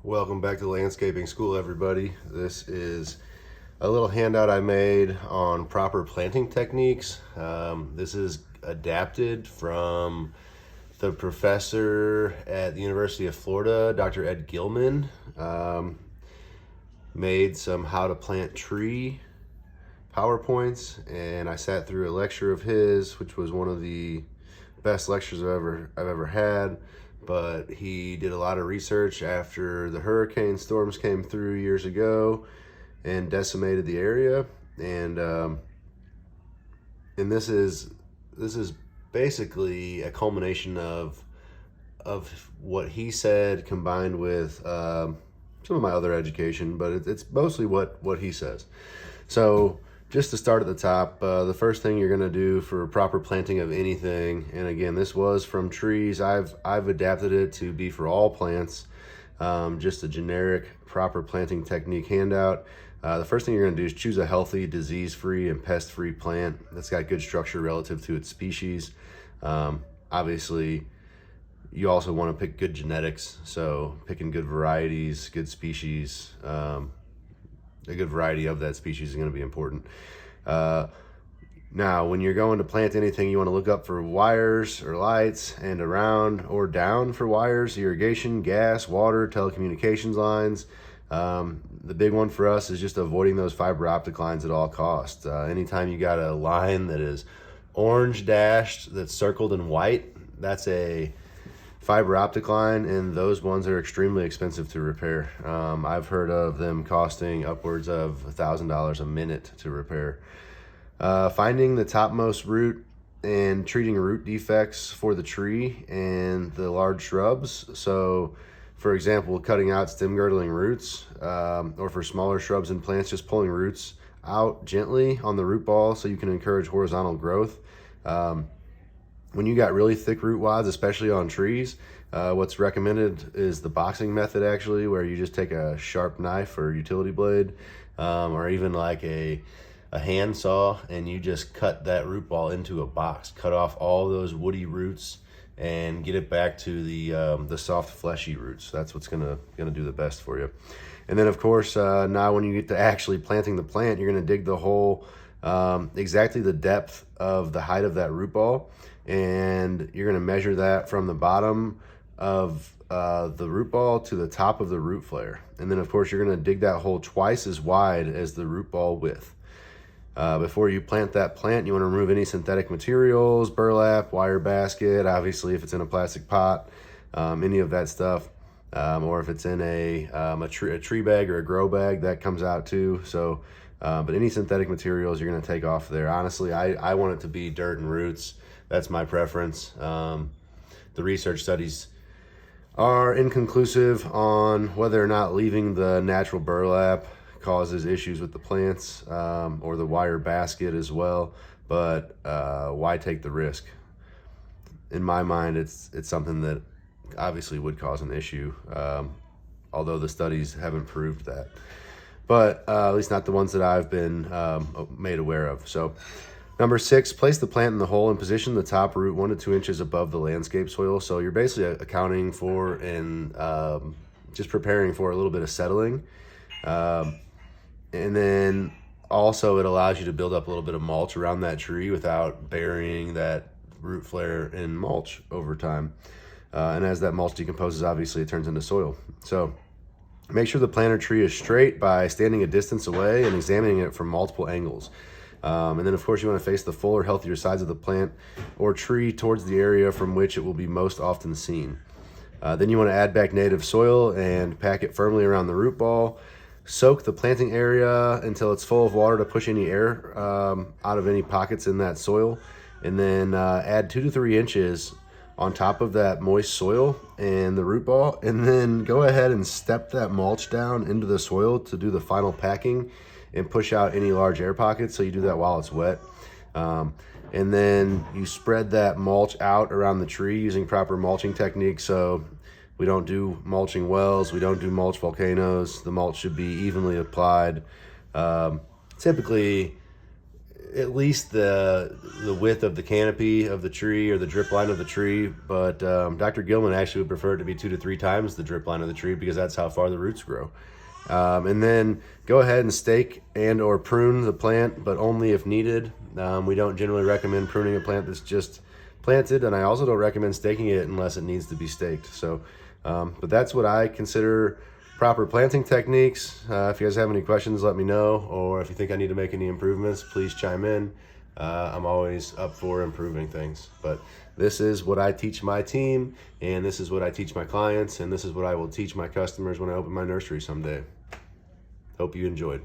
Welcome back to Landscaping School, everybody. This is a little handout I made on proper planting techniques. This is adapted from the professor at the University of Florida, Dr. Ed Gilman. Made some how to plant tree PowerPoints, and I sat through a lecture of his, which was one of the best lectures I've ever had. But he did a lot of research after the hurricane storms came through years ago and decimated the area, and this is basically a culmination of what he said combined with some of my other education, but it's mostly what he says. So just to start at the top, the first thing you're going to do for proper planting of anything, and again, this was from trees. I've adapted it to be for all plants, just a generic proper planting technique handout. The first thing you're going to do is choose a healthy, disease-free, and pest-free plant that's got good structure relative to its species. Obviously, you also want to pick good genetics, so picking good varieties, good species. A good variety of that species is going to be important. Now, when you're going to plant anything, you want to look up for wires or lights, and around or down for wires, irrigation, gas, water, telecommunications lines. The big one for us is just avoiding those fiber optic lines at all costs. Anytime you got a line that is orange dashed that's circled in white, that's a fiber optic line, and those ones are extremely expensive to repair. I've heard of them costing upwards of $1,000 a minute to repair. Finding the topmost root and treating root defects for the tree and the large shrubs. So for example, cutting out stem girdling roots, or for smaller shrubs and plants, just pulling roots out gently on the root ball so you can encourage horizontal growth. When you got really thick root wads, especially on trees, what's recommended is the boxing method, actually, where you just take a sharp knife or utility blade, or even like a hand saw, and you just cut that root ball into a box, cut off all those woody roots and get it back to the soft fleshy roots. That's what's gonna do the best for you. And then of course, now when you get to actually planting the plant, you're gonna dig the hole exactly the depth of the height of that root ball, and you're going to measure that from the bottom of the root ball to the top of the root flare. And then of course you're going to dig that hole twice as wide as the root ball width. Before you plant that plant, you want to remove any synthetic materials, burlap, wire basket, obviously if it's in a plastic pot, any of that stuff, or if it's in a tree bag or a grow bag, that comes out too. So but any synthetic materials you're going to take off there. Honestly, I want it to be dirt and roots. That's my preference. The research studies are inconclusive on whether or not leaving the natural burlap causes issues with the plants, or the wire basket as well. But why take the risk? In my mind, it's something that obviously would cause an issue, although the studies haven't proved that. But at least not the ones that I've been made aware of. So number 6, place the plant in the hole and position the top root 1 to 2 inches above the landscape soil. So you're basically accounting for and just preparing for a little bit of settling. And then also it allows you to build up a little bit of mulch around that tree without burying that root flare in mulch over time. And as that mulch decomposes, obviously it turns into soil. So make sure the planter tree is straight by standing a distance away and examining it from multiple angles. And then of course you want to face the fuller, healthier sides of the plant or tree towards the area from which it will be most often seen. Then you want to add back native soil and pack it firmly around the root ball. Soak the planting area until it's full of water to push any air out of any pockets in that soil. And then add 2 to 3 inches on top of that moist soil and the root ball, and then go ahead and step that mulch down into the soil to do the final packing and push out any large air pockets. So you do that while it's wet. And then you spread that mulch out around the tree using proper mulching techniques. So we don't do mulching wells, we don't do mulch volcanoes. The mulch should be evenly applied. Typically at least the width of the canopy of the tree or the drip line of the tree. But Dr. Gilman actually would prefer it to be 2 to 3 times the drip line of the tree because that's how far the roots grow. And then go ahead and stake and or prune the plant, but only if needed. We don't generally recommend pruning a plant that's just planted, and I also don't recommend staking it unless it needs to be staked. So, but that's what I consider proper planting techniques. If you guys have any questions, let me know, or if you think I need to make any improvements, please chime in. I'm always up for improving things, but this is what I teach my team, and this is what I teach my clients, and this is what I will teach my customers when I open my nursery someday. Hope you enjoyed.